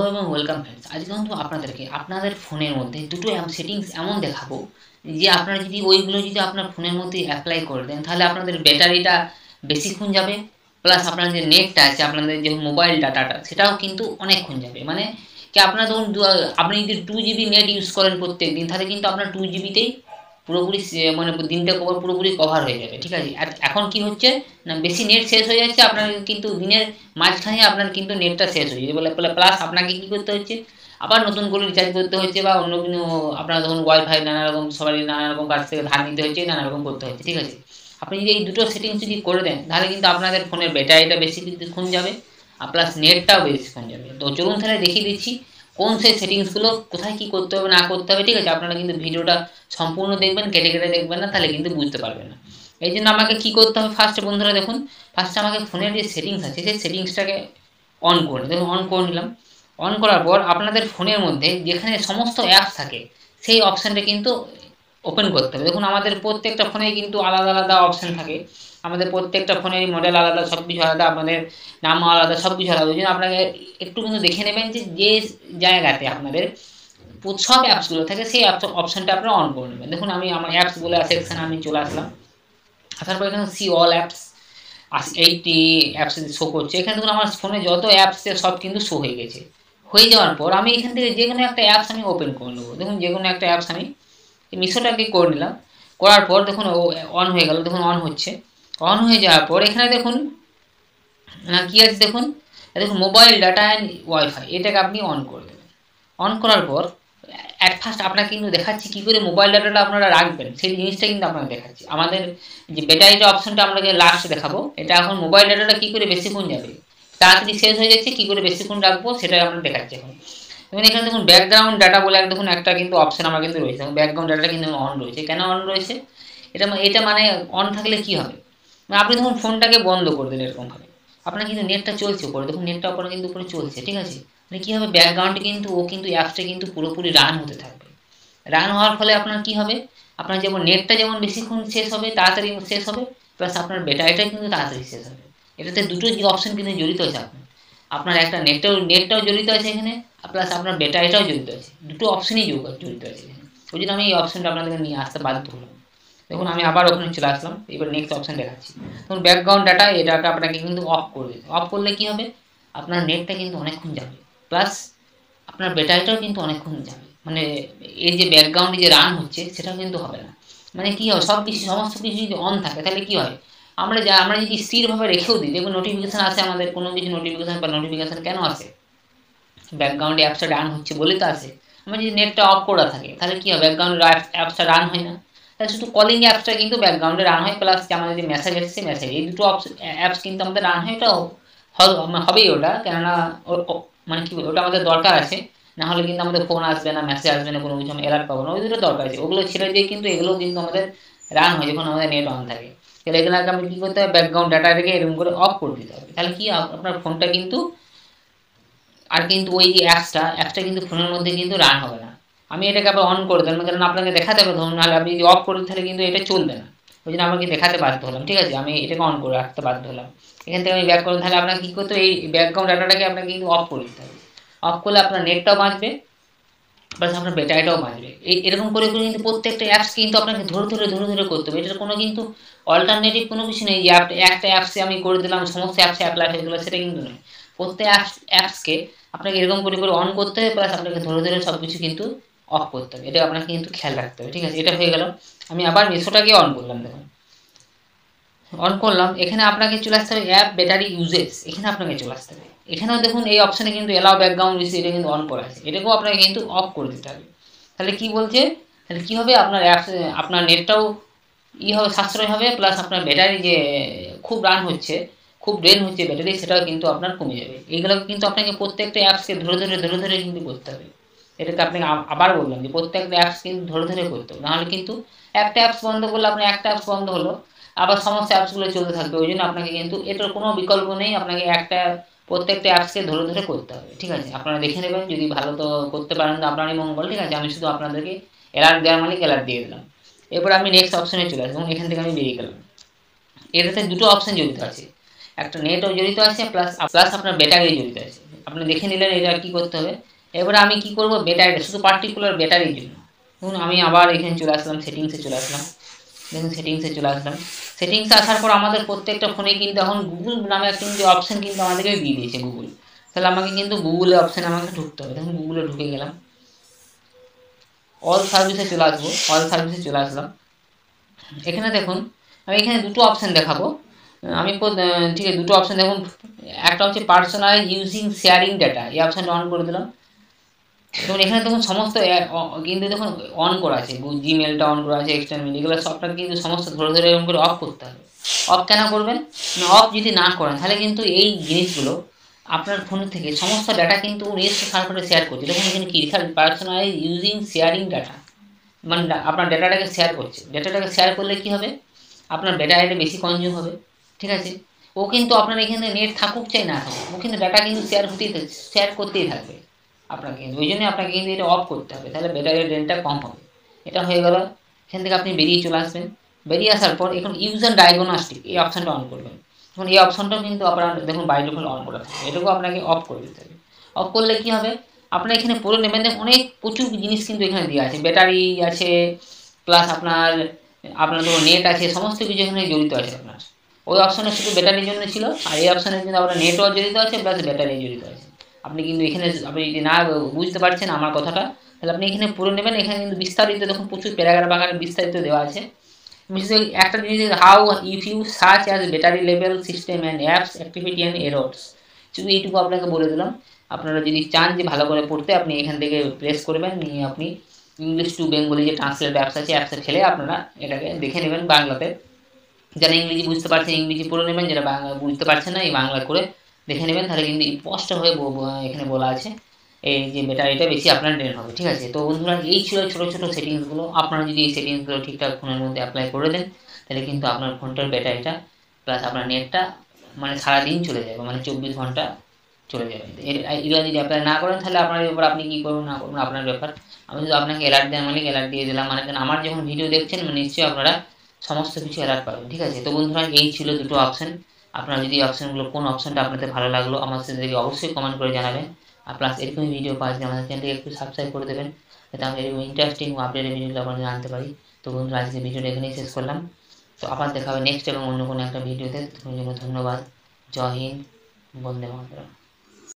Hello এবং welcome friends. আজকে কিন্তু আপনাদেরকে আপনাদের ফোনের মধ্যে দুটো সেটিংস এমন দেখাবো যে আপনারা যদি ওইগুলো যদি আপনার ফোনের মধ্যে অ্যাপ্লাই করে দেন তাহলে আপনাদের ব্যাটারিটা বেশিক্ষণ যাবে, প্লাস আপনার যে নেটটা আছে আপনাদের যে মোবাইল ডাটাটা সেটাও কিন্তু অনেকক্ষণ যাবে। মানে কি আপনার ধরুন আপনি যদি 2 GB নেট ইউজ করেন প্রত্যেক দিন তাহলে কিন্তু আপনার 2 GB-তেই পুরোপুরি মানে দিনটা পুরোপুরি কভার হয়ে যাবে। ঠিক আছে, আর এখন কি হচ্ছে না, বেশি নেট শেষ হয়ে যাচ্ছে আপনার, কিন্তু দিনের মাঝখানে আপনার কিন্তু নেটটা শেষ হয়ে যাবে বলে প্লাস আপনাকে কি করতে হচ্ছে, আবার নতুন করে রিচার্জ করতে হচ্ছে বা অন্য কোনো আপনার ধরুন ওয়াইফাই নানা রকম সবারই নানা রকম কাছ থেকে ধার নিতে হচ্ছে, নানা রকম করতে হচ্ছে। ঠিক আছে, আপনি যদি এই দুটো সেটিংস যদি করে দেন তাহলে কিন্তু আপনাদের ফোনের ব্যাটারিটা বেশিক্ষণ যাবে আর প্লাস নেটটাও বেশিক্ষণ যাবে। তো চলুন তাহলে দেখিয়ে দিচ্ছি কোন সেই সেটিংসগুলো কোথায় কি করতে হবে না করতে হবে। ঠিক আছে, আপনারা কিন্তু ভিডিওটা সম্পূর্ণ দেখবেন, কেটে কেটে দেখবেন না, তাহলে কিন্তু বুঝতে পারবেন না। এই জন্য আমাকে কি করতে হবে, ফার্স্টে বন্ধুরা দেখুন, ফার্স্টে আমাকে ফোনের যে সেটিংস আছে সেই সেটিংসটাকে অন করে দেখুন, অন করে নিলাম। অন করার পর আপনাদের ফোনের মধ্যে যেখানে সমস্ত অ্যাপস থাকে সেই অপশানটা কিন্তু ওপেন করতে হবে। দেখুন আমাদের প্রত্যেকটা ফোনেই কিন্তু আলাদা আলাদা অপশান থাকে, আমাদের প্রত্যেকটা ফোনের মডেল আলাদা, সব কিছু আলাদা, আপনাদের নাম আলাদা, সব কিছু আলাদা। ওই জন্য আপনাকে একটু কিন্তু দেখে নেবেন যে যে জায়গাতে আপনাদের সব অ্যাপসগুলো থাকে সেই অপশানটা আপনারা অন করে নেবেন। দেখুন আমি আমার অ্যাপস বলে সেকশানে আমি চলে আসলাম। আসার পর এখানে see all apps 80 apps show করছে। এখানে দেখুন আমার ফোনে যত অ্যাপস সব কিন্তু শো হয়ে গেছে। হয়ে যাওয়ার পর আমি এখান থেকে যে কোনো একটা অ্যাপস আমি ওপেন করে নেবো। দেখুন যে কোনো একটা অ্যাপস আমি মিশোটাকে করে নিলাম। করার পর দেখুন ও অন হয়ে গেল, দেখুন অন হচ্ছে। অন হয়ে যাওয়ার পর এখানে দেখুন কী আছে, দেখুন দেখুন মোবাইল ডাটা অ্যান্ড ওয়াইফাই, এটাকে আপনি অন করে দেবেন। অন করার পর অ্যাট ফার্স্ট আপনাকে কিন্তু দেখাচ্ছি কী করে মোবাইল ডাটাটা আপনারা রাখবেন, সেই জিনিসটা কিন্তু আপনাকে দেখাচ্ছি। আমাদের যে ব্যাটারিটা অপশনটা আপনাকে লাস্টে দেখাবো, এটা এখন মোবাইল ডাটাটা কী করে বেশিক্ষণ যাবে, তাড়াতাড়ি শেষ হয়ে যাচ্ছে, কী করে বেশিক্ষণ রাখবো সেটাই আপনাকে দেখাচ্ছি এখন। দেখুন এখানে দেখুন ব্যাকগ্রাউন্ড ডাটা বলে দেখুন একটা কিন্তু অপশন আমার কিন্তু রয়েছে, ব্যাকগ্রাউন্ড ডাটা কিন্তু অন রয়েছে। কেন অন রয়েছে, এটা মানে অন থাকলে কী হবে, আপনি দেখুন ফোনটাকে বন্ধ করে দিলেন এরকমভাবে, আপনার কিন্তু নেটটা চলছে উপরে, দেখুন নেটটা উপরে কিন্তু উপরে চলছে। ঠিক আছে, মানে কী হবে, ব্যাকগ্রাউন্ডে কিন্তু ও কিন্তু অ্যাপসটা কিন্তু পুরোপুরি রান হতে থাকবে। রান হওয়ার ফলে আপনার কী হবে, আপনার যেমন নেটটা যেমন বেশিক্ষণ শেষ হবে, তাড়াতাড়ি শেষ হবে, প্লাস আপনার ব্যাটারিটা কিন্তু তাড়াতাড়ি শেষ হবে। এটাতে দুটো যে অপশন কিন্তু জড়িত আছে, আপনার একটা নেটটাও জড়িত আছে এখানে, প্লাস আপনার ব্যাটারিটাও জড়িত আছে, দুটো অপশনই জড়িত আছে এখানে। ওই জন্য আমি এই অপশনটা আপনাদেরকে নিয়ে আসতে বাধ্য হলাম। দেখুন আমি আবার ওখানে চলে আসলাম, এবার নেক্সট অপশন দেখাচ্ছি। দেখুন ব্যাকগ্রাউন্ড ডাটা, এটাকে আপনাকে কিন্তু অফ করে দিতে, অফ করলে কী হবে, আপনার নেটটা কিন্তু অনেকক্ষণ যাবে, প্লাস আপনার ব্যাটারিটাও কিন্তু অনেকক্ষণ যাবে। মানে এই যে ব্যাকগ্রাউন্ডে যে রান হচ্ছে সেটাও কিন্তু হবে না। মানে কী হবে, সব কিছু সমস্ত কিছু যদি অন থাকে তাহলে কী হয়, আমরা যদি স্থিরভাবে রেখেও দিই, দেখুন নোটিফিকেশান আসে আমাদের, কোনো কিছু নোটিফিকেশান কেন আসে, ব্যাকগ্রাউন্ডে অ্যাপসটা রান হচ্ছে বলে তো আসে। আমার যদি নেটটা অফ করা থাকে তাহলে কী হয়, ব্যাকগ্রাউন্ডে অ্যাপসটা রান হয় না, তাহলে শুধু কলিং অ্যাপসটা কিন্তু ব্যাকগ্রাউন্ডে রান হয়, প্লাস আমাদের যে মেসেজ এসেছে মেসেজ, এই দুটো অ্যাপস কিন্তু আমাদের রান হয়। এটা হবেই ওটা, কেননা মানে কী ওটা আমাদের দরকার আছে, না হলে কিন্তু আমাদের ফোন আসবে না, মেসেজ আসবে না, কোনো কিছু আমি অ্যালার্ট পাবো না, ওই দুটো দরকার আছে। ওগুলো ছেড়ে দিয়ে কিন্তু এগুলো কিন্তু আমাদের রান হয় যখন আমাদের নেট অন থাকে। তাহলে এগুলোকে আমি কী করতে হবে, ব্যাকগ্রাউন্ড ডাটাটাকে এরকম করে অফ করে দিতে হবে। তাহলে কি আপনার ফোনটা কিন্তু আর কিন্তু ওই যে অ্যাপসটা কিন্তু ফোনের মধ্যে কিন্তু রান হবে না। আমি এটাকে আবার অন করে দিলাম, কারণ আপনাকে দেখাতে হবে, ধরুন নাহলে আপনি যদি অফ করে তাহলে কিন্তু এটা চলবে না। ওই জন্য আমাকে দেখাতে বাধ্য হলাম। ঠিক আছে, আমি এটাকে অন করে রাখতে বাধ্য হলাম। এখান থেকে আমি ব্যাক করলাম, তাহলে আপনাকে কী করতে হবে, এই ব্যাকগ্রাউন্ড ডাটাটাকে আপনাকে কিন্তু অফ করে দিতে হবে। অফ করলে আপনার নেটটাও বাঁচবে, প্লাস আপনার ব্যাটারিটাও বাঁচবে। এরকম করে করে কিন্তু প্রত্যেকটা অ্যাপস কিন্তু আপনাকে ধরে করতে হবে। এটার কোনো কিন্তু অল্টারনেটিভ কোনো কিছু নেই যে একটা অ্যাপসে আমি করে দিলাম সমস্ত অ্যাপসে অ্যাপ্লাই হয়ে গেলো, সেটা কিন্তু নয়। প্রত্যেক অ্যাপসকে আপনাকে এরকম করে করে অন করতে হবে, প্লাস আপনাকে ধরে সব কিছু কিন্তু অফ করতে হবে। এটা আপনাকে কিন্তু খেয়াল রাখতে হবে। ঠিক আছে, এটা হয়ে গেল। আমি আবার মিশোটাকে অন করলাম, দেখুন অন করলাম। এখানে আপনাকে চলে আসতে হবে অ্যাপ ব্যাটারি ইউজেস, এখানে আপনাকে চলে আসতে হবে। এখানেও দেখুন এই অপশানে কিন্তু এলাও ব্যাকগ্রাউন্ড ইউজ, এটা কিন্তু অন করা আছে, এটাকেও আপনাকে কিন্তু অফ করে দিতে হবে। তাহলে কি বলছে, তাহলে কী হবে, আপনার অ্যাপস আপনার নেটটাও হবে, সাশ্রয় হবে, প্লাস আপনার ব্যাটারি যে খুব রান হচ্ছে, খুব ড্রেন হচ্ছে ব্যাটারি, সেটাও কিন্তু আপনার কমে যাবে। এইগুলো কিন্তু আপনাকে প্রত্যেকটা অ্যাপসকে ধরে কিন্তু করতে হবে। এটাকে আপনাকে আবার বললাম যে প্রত্যেকটা অ্যাপস কিন্তু ধরে করতে হবে, নাহলে কিন্তু একটা অ্যাপস বন্ধ করলে আপনার একটা অ্যাপস বন্ধ হলো, আবার সমস্ত অ্যাপসগুলো চলতে থাকবে। ওই জন্য আপনাকে কিন্তু এটার কোনো বিকল্প নেই, আপনাকে প্রত্যেকটা অ্যাপসকে ধরে করতে হবে। ঠিক আছে, আপনারা দেখে নেবেন, যদি ভালো তো করতে পারেন তো আপনারই মঙ্গল। ঠিক আছে, আমি শুধু আপনাদেরকে অ্যালার্ট দেওয়ার মানে অ্যালার্ট দিয়ে দিলাম। এরপর আমি নেক্সট অপশানে চলে আসবো, এখান থেকে আমি বেরিয়ে গেলাম। এটাতে দুটো অপশান জড়িত আছে, একটা নেটও জড়িত আছে, প্লাস আপনার ব্যাটারি জড়িত আছে। আপনি দেখে নিলেন এটা কী করতে হবে। এবারে আমি কি করব, ব্যাটারিটা শুধু পার্টিকুলার ব্যাটারির জন্য। দেখুন আমি আবার এখানে চলে আসলাম, সেটিংসে চলে আসলাম। দেখুন সেটিংসে চলে আসলাম। সেটিংসে আসার পর আমাদের প্রত্যেকটা ফোনে কিন্তু এখন গুগল নামে একটা কিন্তু অপশান কিন্তু আমাদেরকে দিয়ে দিয়েছে গুগল। তাহলে আমাকে কিন্তু গুগলে অপশানে আমাকে ঢুকতে হবে। দেখুন গুগলে ঢুকে গেলাম, অল সার্ভিসে চলে আসবো, অল সার্ভিসে চলে আসলাম। এখানে দেখুন আমি এখানে দুটো অপশান দেখাবো। ঠিক আছে, দুটো অপশান দেখুন। একটা হচ্ছে পার্সোনালাইজ ইউজিং শেয়ারিং ডাটা, এই অপশানটা অন করে দিলাম। দেখুন এখানে দেখুন সমস্ত কিন্তু দেখুন অন করা আছে, জিমেলটা অন করা আছে, এক্সটার্নাল এগুলো সবটা কিন্তু সমস্ত ধরে ধরে এরকম করে অফ করতে হবে। অফ কেন করবেন না, অফ যদি না করেন তাহলে কিন্তু এই জিনিসগুলো আপনার ফোন থেকে সমস্ত ডাটা কিন্তু নিজস্ব সার্ভারে শেয়ার করছে। দেখুন এখানে কি লেখা, পার্সোনালাইজ ইউজিং শেয়ারিং ডাটা, মানে আপনার ডেটাটাকে শেয়ার করছে। ডেটাটাকে শেয়ার করলে কি হবে, আপনার ডেটা বেশি কনজিউম হবে। ঠিক আছে, ও কিন্তু আপনার এখানে নেট থাকুক চাই না থাকুক, ও কিন্তু ডাটা কিন্তু শেয়ার করতেই থাকবে আপনাকে। ওই জন্যই আপনাকে কিন্তু এটা অফ করতে হবে, তাহলে ব্যাটারি ড্রেনটা কম হবে। এটা হয়ে গেল। এখান থেকে আপনি বেরিয়ে চলে আসবেন। বেরিয়ে আসার পর এখন ইউজার ডায়াগনস্টিক এই অপশানটা অন করবেন। এখন এই অপশানটাও কিন্তু আপনার দেখুন বাই ডিফল্ট অন করা থাকে, এটাকেও আপনাকে অফ করে দিতে হবে। অফ করলে কি হবে, আপনার এখানে পড়ে নেবেন, দেখুন অনেক প্রচুর জিনিস কিন্তু এখানে দেওয়া আছে, ব্যাটারি আছে, প্লাস আপনার আপনার ধরুন নেট আছে, সমস্ত কিছু এখানে জড়িত আছে আপনার। ওই অপশানে শুধু ব্যাটারির জন্য ছিল, আর এই অপশানে কিন্তু আপনার নেটওয়ার্ক জড়িত আছে, প্লাস ব্যাটারি জড়িত আছে। আপনি কিন্তু এখানে আপনি যদি না বুঝতে পারছেন আমার কথাটা, তাহলে আপনি এখানে পড়ে নেবেন। এখানে কিন্তু বিস্তারিত দেখুন প্রচুর প্যারাগ্রাফ আকারে বিস্তারিত দেওয়া আছে। বিশেষ করে একটা জিনিস, how if you search as battery level system and apps activity and errors, শুধু এইটুকু আপনাকে বলে দিলাম। আপনারা যদি চান যে ভালো করে পড়তে, আপনি এখান থেকে প্রেস করবেন, নিয়ে আপনি ইংলিশ টু বেঙ্গলি যে ট্রান্সলেট অ্যাপস আছে, অ্যাপসে ফেলে আপনারা এটাকে দেখে নেবেন বাংলাতে। যারা ইংরেজি বুঝতে পারছেন ইংরেজি পড়ে নেবেন, যারা বাংলা বুঝতে পারছেন না এই বাংলা করে দেখে নেবেন, তাহলে কিন্তু স্পষ্ট হয়ে এখানে বলা আছে এই যে ব্যাটারিটা বেশি আপনার ড্রেন হবে। ঠিক আছে, তো বন্ধুরা এই ছিল ছোটো ছোটো সেটিংসগুলো। আপনারা যদি এই সেটিংসগুলো ঠিকঠাক ফোনের মধ্যে অ্যাপ্লাই করে দেন, তাহলে কিন্তু আপনার ফোনটার ব্যাটারিটা প্লাস আপনার নেটটা মানে সারাদিন চলে যাবে, মানে 24 ঘন্টা চলে যাবে। এগুলো যদি অ্যাপ্লাই না করেন তাহলে আপনার ব্যাপার, আপনি কী করবেন না করবেন আপনার ব্যাপার। আমি যদি আপনাকে অ্যালার্ট দেওয়ার মানে অ্যালার্ট দিয়ে দিলাম, মানে আমার যখন ভিডিও দেখছেন মানে নিশ্চয়ই আপনারা সমস্ত কিছু অ্যালার্ট পাবেন। ঠিক আছে, তো বন্ধুরা এই ছিল দুটো অপশান। আপনারা যদি অপশানগুলো কোন অপশানটা আপনাদের ভালো লাগলো আমার সাথে অবশ্যই কমেন্ট করে জানাবেন। আর প্লাস এরকমই ভিডিও পাওয়ার জন্য আমাদের চ্যানেলটিকে একটু সাবস্ক্রাইব করে দেবেন, যাতে আমরা এরকম ইন্টারেস্টিং ও আপডেটেড ভিডিওগুলো আপনাদের জানতে পারি। তো বন্ধুরা আজকে ভিডিওটা এখানেই শেষ করলাম। তো আবার দেখা হবে নেক্সট এবং অন্য কোনো একটা ভিডিওতে। তোমার জন্য ধন্যবাদ। জয় হিন্দ, বন্দে মাতরম।